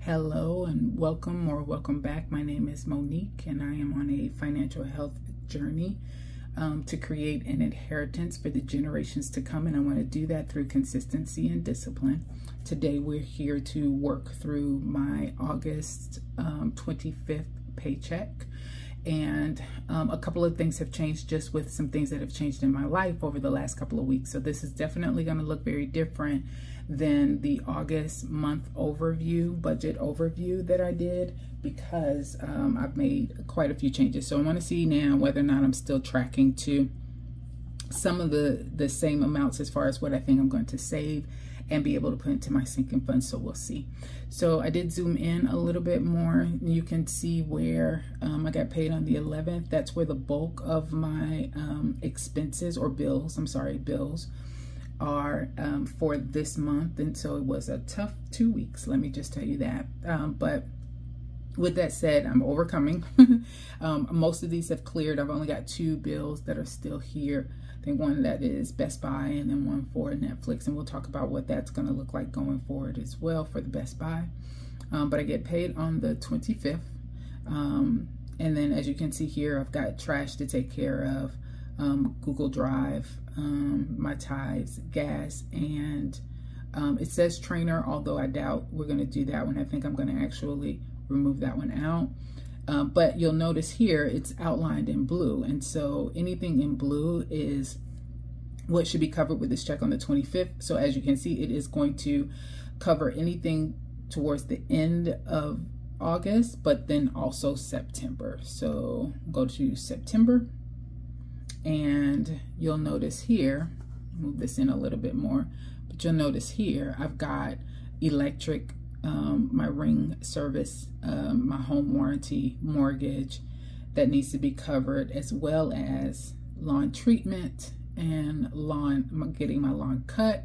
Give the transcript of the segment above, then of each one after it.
Hello and welcome or welcome back. My name is Monique and I am on a financial health journey to create an inheritance for the generations to come, and I want to do that through consistency and discipline. Today we're here to work through my August 25th paycheck, and a couple of things have changed just with some things that have changed in my life over the last couple of weeks. So this is definitely going to look very different than the August month overview, budget overview that I did, because I've made quite a few changes. So I want to see now whether or not I'm still tracking to some of the same amounts as far as what I think I'm going to save and be able to put into my sinking fund. So we'll see. So I did zoom in a little bit more. You can see where I got paid on the 11th. That's where the bulk of my expenses or bills, bills are for this month. And so it was a tough 2 weeks, let me just tell you that. But with that said, I'm overcoming. Most of these have cleared. I've only got 2 bills that are still here. I think one that is Best Buy and then one for Netflix, and we'll talk about what that's going to look like going forward as well for the Best Buy. But I get paid on the 25th. And then as you can see here, I've got trash to take care of, Google Drive, my tithes, gas, and it says trainer, although I doubt we're going to do that one. I think I'm going to actually remove that one out. But you'll notice here it's outlined in blue, and so anything in blue is what should be covered with this check on the 25th. So as you can see, it is going to cover anything towards the end of August, but then also September. So go to September, and you'll notice here, move this in a little bit more, but you'll notice here I've got electric, my ring service, my home warranty, mortgage that needs to be covered, as well as lawn treatment and getting my lawn cut.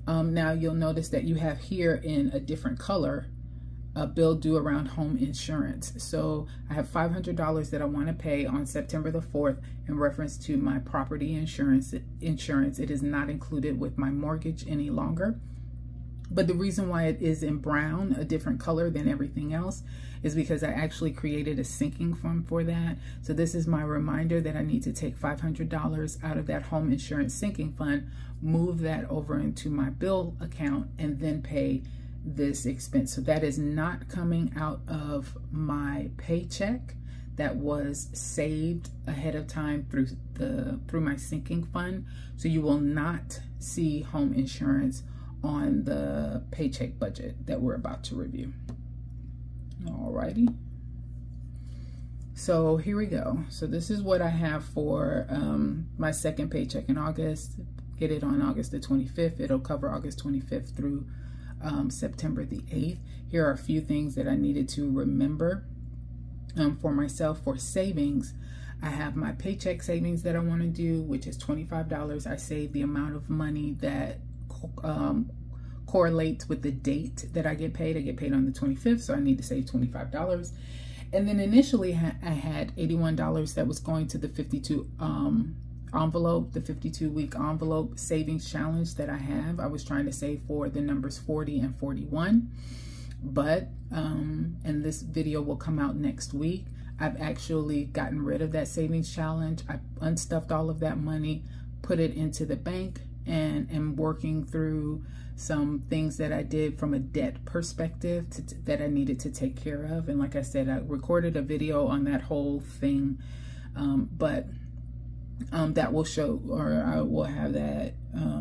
Now you'll notice that you have here in a different color a bill due around home insurance. So I have $500 that I want to pay on September the 4th in reference to my property insurance. It is not included with my mortgage any longer. But the reason why it is in brown, a different color than everything else, is because I actually created a sinking fund for that. So this is my reminder that I need to take $500 out of that home insurance sinking fund, move that over into my bill account, and then pay this expense. So that is not coming out of my paycheck. That was saved ahead of time through my sinking fund. So you will not see home insurance on the paycheck budget that we're about to review. Alrighty. So here we go. So this is what I have for my second paycheck in August. Get it on August the 25th. It'll cover August 25th through September the 8th. Here are a few things that I needed to remember for myself. For savings, I have my paycheck savings that I want to do, which is $25. I save the amount of money that correlates with the date that I get paid. I get paid on the 25th, so I need to save $25. And then initially I had $81 that was going to the 52 envelope, the 52-week envelope savings challenge that I have. I was trying to save for the numbers 40 and 41, but and this video will come out next week. I've actually gotten rid of that savings challenge. I unstuffed all of that money, put it into the bank, and am working through some things that I did from a debt perspective that I needed to take care of. And like I said, I recorded a video on that whole thing, but that will show, or I will have that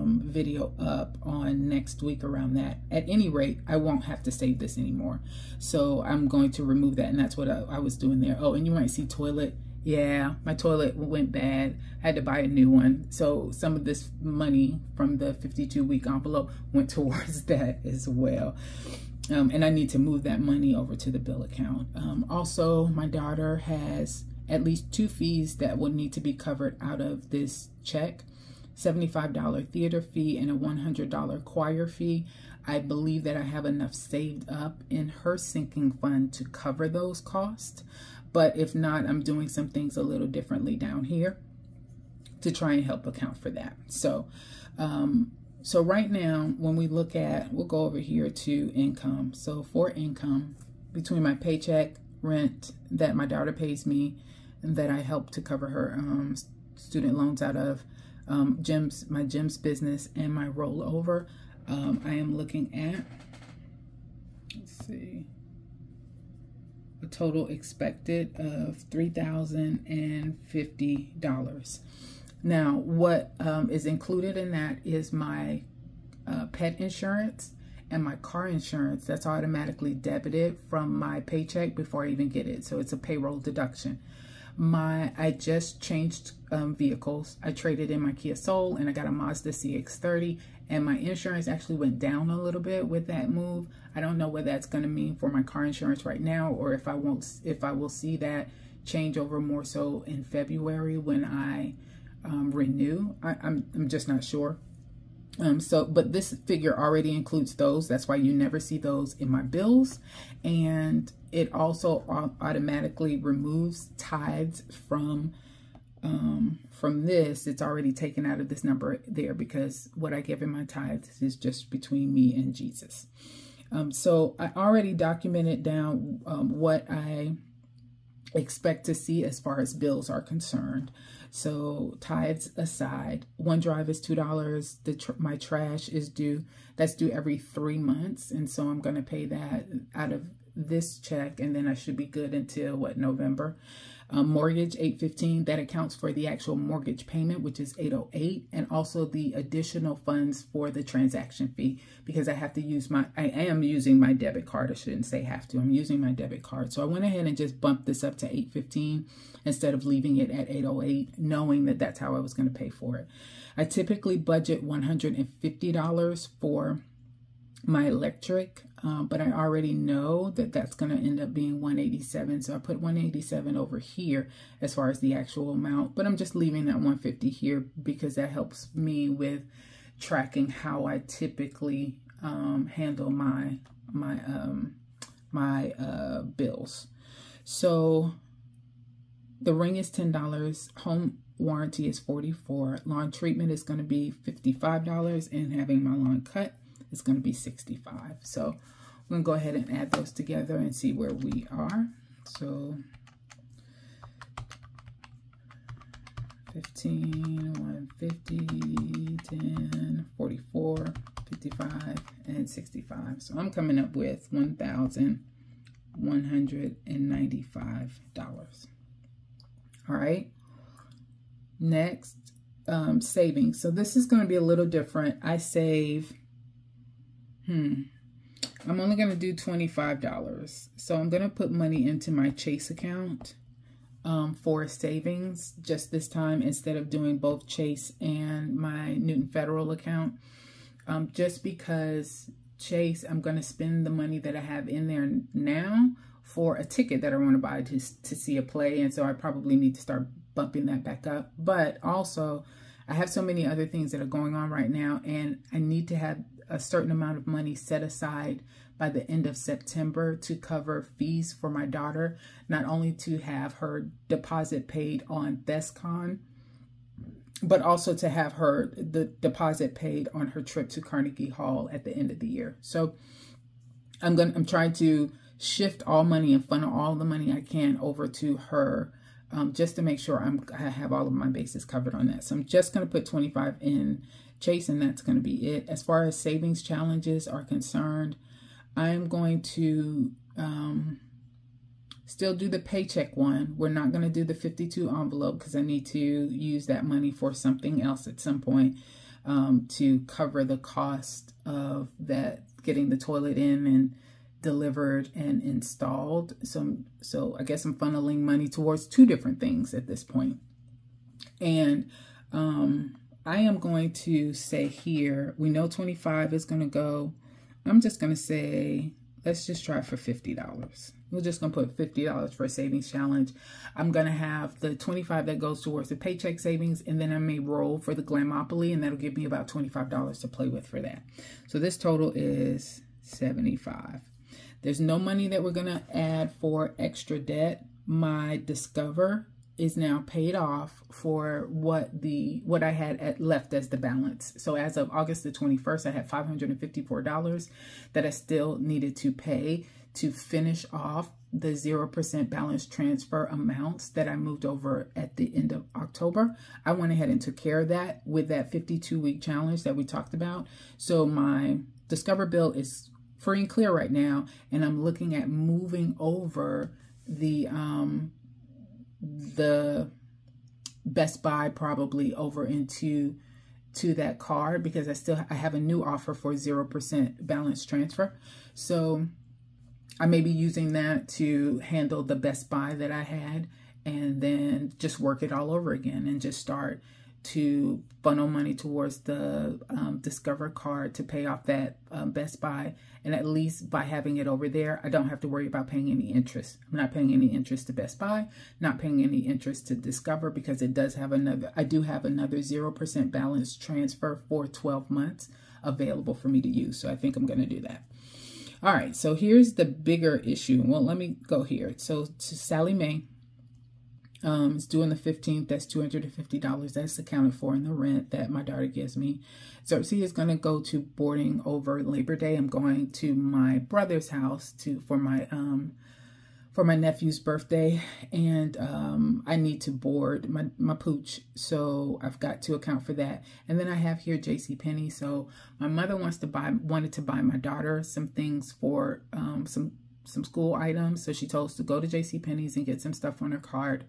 video up on next week around that. At any rate, I won't have to save this anymore. So I'm going to remove that, and that's what I was doing there. Oh, and you might see toilet. Yeah, my toilet went bad. I had to buy a new one. So some of this money from the 52-week envelope went towards that as well. And I need to move that money over to the bill account. Also, my daughter has at least 2 fees that will need to be covered out of this check. $75 theater fee and a $100 choir fee. I believe that I have enough saved up in her sinking fund to cover those costs. But if not, I'm doing some things a little differently down here to try and help account for that. So So right now, when we look at, we'll go over here to income. So for income, between my paycheck, rent that my daughter pays me, and that I help to cover her student loans out of, my gyms business, and my rollover, I am looking at, let's see, a total expected of $3,050. Now, what is included in that is my pet insurance and my car insurance. That's automatically debited from my paycheck before I even get it. So it's a payroll deduction. I just changed vehicles. I traded in my Kia Soul and I got a Mazda CX-30, and my insurance actually went down a little bit with that move. I don't know what that's going to mean for my car insurance right now, or if I will see that change over more so in February when I renew. I'm just not sure. But this figure already includes those. That's why you never see those in my bills. And it also automatically removes tithes from this. It's already taken out of this number there, because what I give in my tithes is just between me and Jesus. So I already documented down what I expect to see as far as bills are concerned. So tithes aside, OneDrive is $2. My trash is due. That's due every 3 months. And so I'm going to pay that out of this check, and then I should be good until what, November. Mortgage $815, that accounts for the actual mortgage payment, which is $808, and also the additional funds for the transaction fee, because I have to use I am using my debit card. I shouldn't say have to. I'm using my debit card. So I went ahead and just bumped this up to $815 instead of leaving it at $808, knowing that that's how I was going to pay for it. I typically budget $150 for my electric, but I already know that that's going to end up being $187. So I put $187 over here as far as the actual amount, but I'm just leaving that $150 here because that helps me with tracking how I typically handle my bills. So the ring is $10. Home warranty is $44. Lawn treatment is going to be $55, and having my lawn cut is going to be $65. So I'm going to go ahead and add those together and see where we are. So 15, 150, 10, 44, 55, and 65. So I'm coming up with $1,195. All right. Next, savings. So this is going to be a little different. I save, I'm only going to do $25. So I'm going to put money into my Chase account for savings just this time, instead of doing both Chase and my Newton Federal account. Just because Chase, I'm going to spend the money that I have in there now for a ticket that I want to buy to see a play. And so I probably need to start bumping that back up. But also, I have so many other things that are going on right now, and I need to have a certain amount of money set aside by the end of September to cover fees for my daughter, not only to have her deposit paid on ThesCon, but also to have the deposit paid on her trip to Carnegie Hall at the end of the year. So I'm trying to shift all money and funnel all the money I can over to her, just to make sure I have all of my bases covered on that. So I'm just going to put 25 in Chase, and that's going to be it. As far as savings challenges are concerned, I'm going to still do the Paycheck one. We're not going to do the 52 envelope because I need to use that money for something else at some point to cover the cost of that, getting the toilet in and delivered and installed. So I guess I'm funneling money towards two different things at this point. And I am going to say here, we know 25 is going to go. I'm just going to say, let's just try for $50. We're just going to put $50 for a savings challenge. I'm going to have the 25 that goes towards the Paycheck savings, and then I may roll for the Glamopoly, and that'll give me about $25 to play with for that. So this total is $75. There's no money that we're going to add for extra debt. My Discover is now paid off for what I had left as the balance. So as of August the 21st, I had $554 that I still needed to pay to finish off the 0% balance transfer amounts that I moved over at the end of October. I went ahead and took care of that with that 52-week challenge that we talked about. So my Discover bill is free and clear right now, and I'm looking at moving over the Best Buy probably over into that card, because I have a new offer for 0% balance transfer. So I may be using that to handle the Best Buy that I had, and then just work it all over again and just start to funnel money towards the Discover card to pay off that Best Buy. And at least by having it over there, I don't have to worry about paying any interest. I'm not paying any interest to Best Buy, not paying any interest to Discover, because it does have I do have another 0% balance transfer for 12 months available for me to use. So I think I'm going to do that. All right, so here's the bigger issue. Well, let me go here. So to Sally Mae, it's due on the 15th. That's $250. That's accounted for in the rent that my daughter gives me. Xerxes is going to go to boarding over Labor Day. I'm going to my brother's house for my nephew's birthday, and I need to board my pooch, so I've got to account for that. And then I have here JCPenney. So my mother wanted to buy my daughter some things for some school items. So she told us to go to JCPenney's and get some stuff on her card,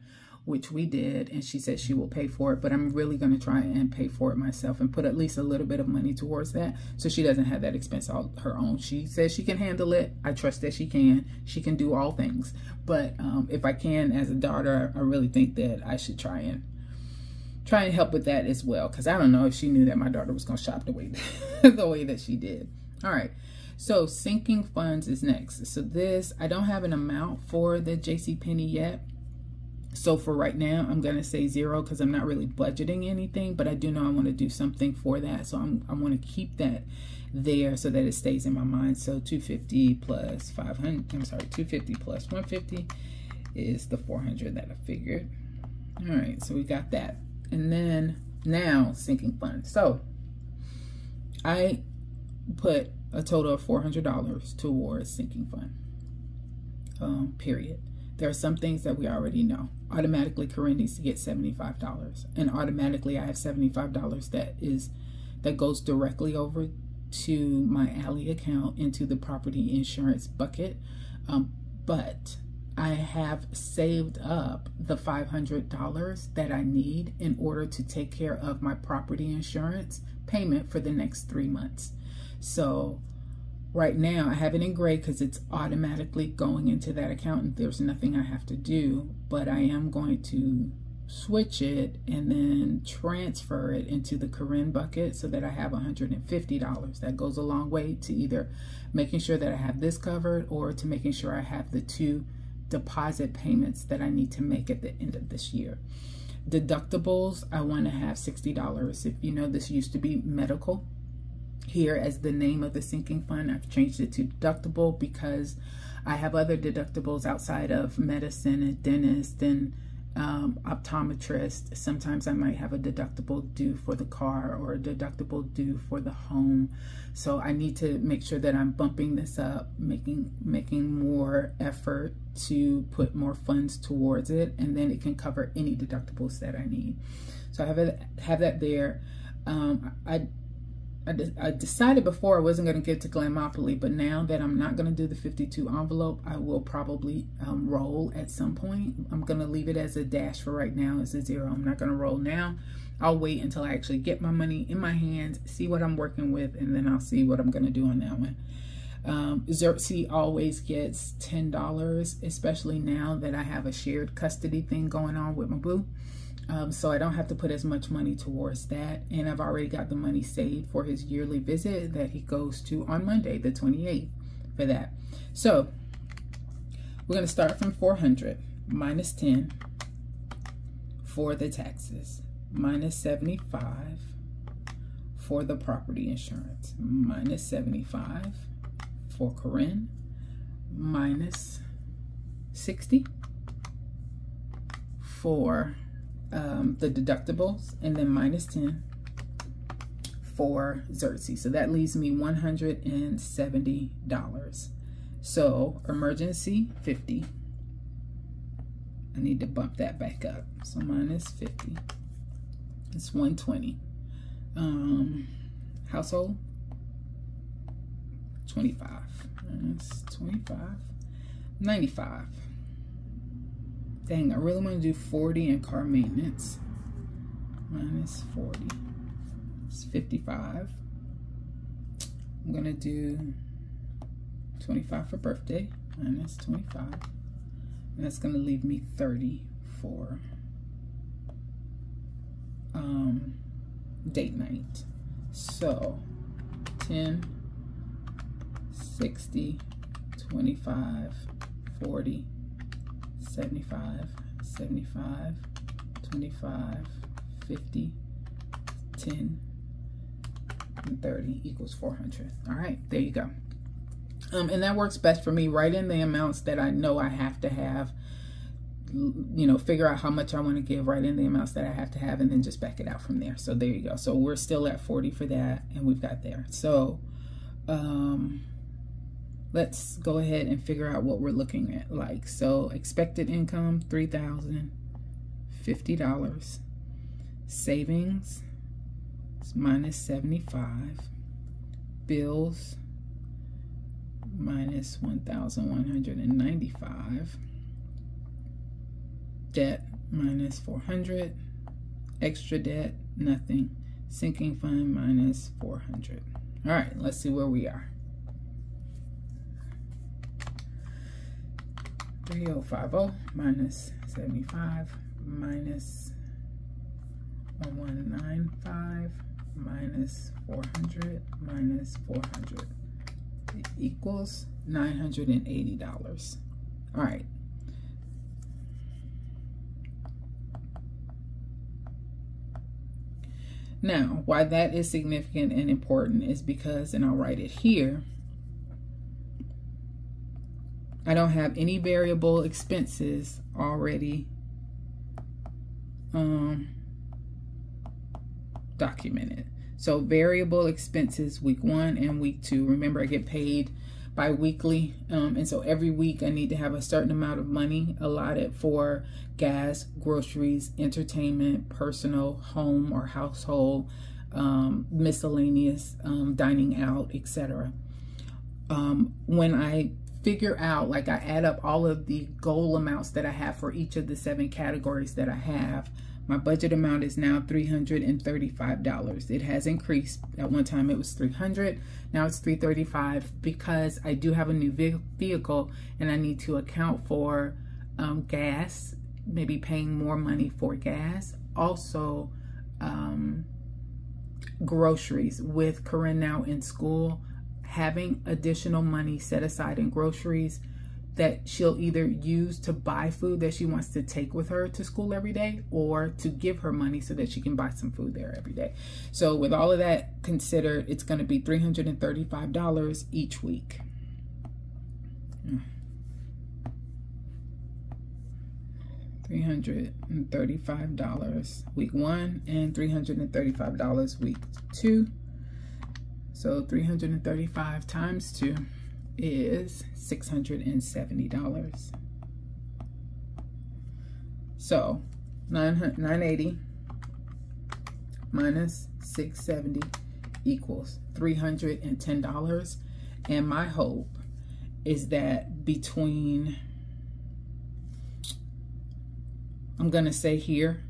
which we did, and she said she will pay for it, but I'm really going to try and pay for it myself and put at least a little bit of money towards that, so she doesn't have that expense all her own. She says she can handle it. I trust that she can do all things, but if I can, as a daughter, I really think that I should try and help with that as well, because I don't know if she knew that my daughter was going to shop the way that she did. All right, so sinking funds is next. So this, I don't have an amount for the JCPenney yet. So for right now, I'm going to say 0, because I'm not really budgeting anything, but I do know I want to do something for that. So I want to keep that there so that it stays in my mind. So 250 plus 500, I'm sorry, 250 plus 150 is the 400 that I figured. All right, so we got that. And then now sinking fund. So I put a total of $400 towards sinking fund, period. There are some things that we already know. Automatically, Corinne needs to get $75, and automatically I have $75 that goes directly over to my Ally account into the property insurance bucket. But I have saved up the $500 that I need in order to take care of my property insurance payment for the next 3 months. So right now, I have it in gray because it's automatically going into that account and there's nothing I have to do, but I am going to switch it and then transfer it into the Corinne bucket so that I have $150. That goes a long way to either making sure that I have this covered or to making sure I have the 2 deposit payments that I need to make at the end of this year. Deductibles, I want to have $60. If you know, this used to be medical. Here as the name of the sinking fund, I've changed it to deductible because I have other deductibles outside of medicine and dentist and optometrist. Sometimes I might have a deductible due for the car or a deductible due for the home. So I need to make sure that I'm bumping this up, making more effort to put more funds towards it, and then it can cover any deductibles that I need. So I have that there. I decided before I wasn't going to get to Glamopoly, but now that I'm not going to do the 52 envelope, I will probably roll at some point. I'm going to leave it as a dash for right now, as a 0. I'm not going to roll now. I'll wait until I actually get my money in my hands, see what I'm working with, and then I'll see what I'm going to do on that one. Xerxes always gets $10, especially now that I have a shared custody thing going on with my boo. So I don't have to put as much money towards that. And I've already got the money saved for his yearly visit that he goes to on Monday, the 28th, for that. So we're going to start from 400 minus 10 for the taxes, minus 75 for the property insurance, minus 75 for Corinne, minus 60 for the deductibles, and then minus 10 for Xerxes. So that leaves me $170. So emergency 50. I need to bump that back up. So minus 50. It's 120. Household 25 minus 25, 95. Dang, I really want to do 40 in car maintenance. Minus 40. It's 55. I'm going to do 25 for birthday. Minus 25. And that's going to leave me 30 for date night. So 10, 60, 25, 40, 75, 75, 25, 50, 10, and 30 equals 400. All right, there you go. And that works best for me. Write in the amounts that I know I have to have, you know, figure out how much I want to give, write in the amounts that I have to have, and then just back it out from there. So there you go. So we're still at 40 for that, and we've got there. So let's go ahead and figure out what we're looking at. Like, so expected income, $3,050. Savings is minus 75. Bills, minus 1,195. Debt, minus 400. Extra debt, nothing. Sinking fund, minus 400. All right, let's see where we are. 3050 minus 75 minus 1195 minus 400 minus 400 equals $980. All right. Now, why that is significant and important is because, and I'll write it here, I don't have any variable expenses already documented. So variable expenses week 1 and week 2. Remember, I get paid bi-weekly, and so every week I need to have a certain amount of money allotted for gas, groceries, entertainment, personal, home or household, miscellaneous, dining out, etc. When I figure out, like, I add up all of the goal amounts that I have for each of the 7 categories that I have, my budget amount is now $335. It has increased. At one time it was $300, now it's $335 because I do have a new vehicle and I need to account for gas, maybe paying more money for gas. Also groceries. With Corinne now in school, having additional money set aside in groceries that she'll either use to buy food that she wants to take with her to school every day, or to give her money so that she can buy some food there every day. So with all of that considered, it's going to be $335 each week. $335 week 1 and $335 week 2. So 335 times 2 is $670. So 980 minus 670 equals $310. And my hope is that between, I'm going to say here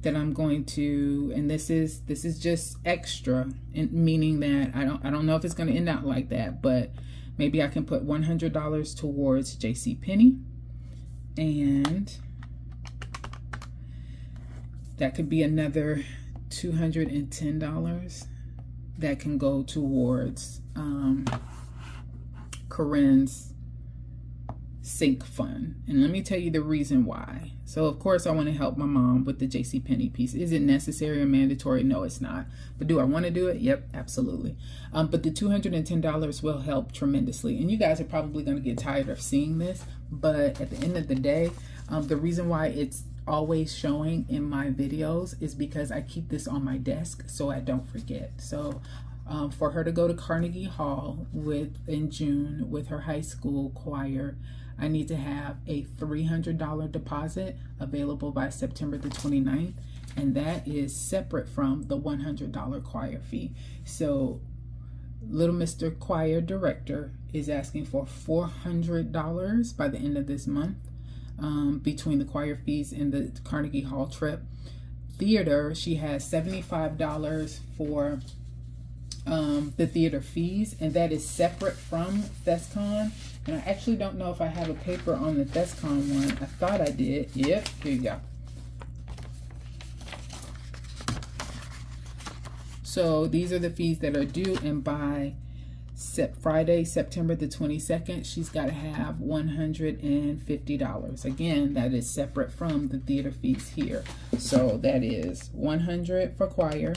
that I'm going to, and this is just extra, meaning that I don't know if it's going to end out like that, but maybe I can put $100 towards JCPenney, and that could be another $210 that can go towards Corinne's sink fund. And let me tell you the reason why. So of course I want to help my mom with the JCPenney piece. Is it necessary or mandatory? No, it's not. But do I want to do it? Yep, absolutely. But the $210 will help tremendously. And you guys are probably going to get tired of seeing this, but at the end of the day, the reason why it's always showing in my videos is because I keep this on my desk so I don't forget. So for her to go to Carnegie Hall in June with her high school choir, I need to have a $300 deposit available by September the 29th, and that is separate from the $100 choir fee. So Little Mr. Choir Director is asking for $400 by the end of this month, between the choir fees and the Carnegie Hall trip. Theater, she has $75 for the theater fees, and that is separate from ThesCon. And I actually don't know if I have a paper on the ThesCon one. I thought I did. Yep, here you go. So these are the fees that are due, and by Friday, September the 22nd, she's got to have $150. Again, that is separate from the theater fees here. So that is $100 for choir,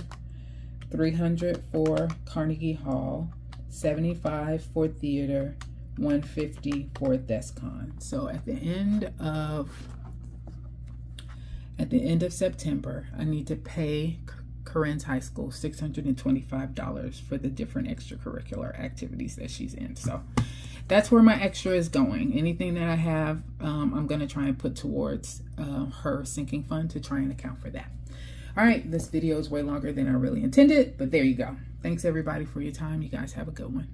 $300 for Carnegie Hall, $75 for theater, $150 for ThesCon. So at the end of September, I need to pay Corinne's high school $625 for the different extracurricular activities that she's in. So that's where my extra is going. Anything that I have, I'm going to try and put towards her sinking fund to try and account for that. All right, this video is way longer than I really intended, but there you go. Thanks everybody for your time. You guys have a good one.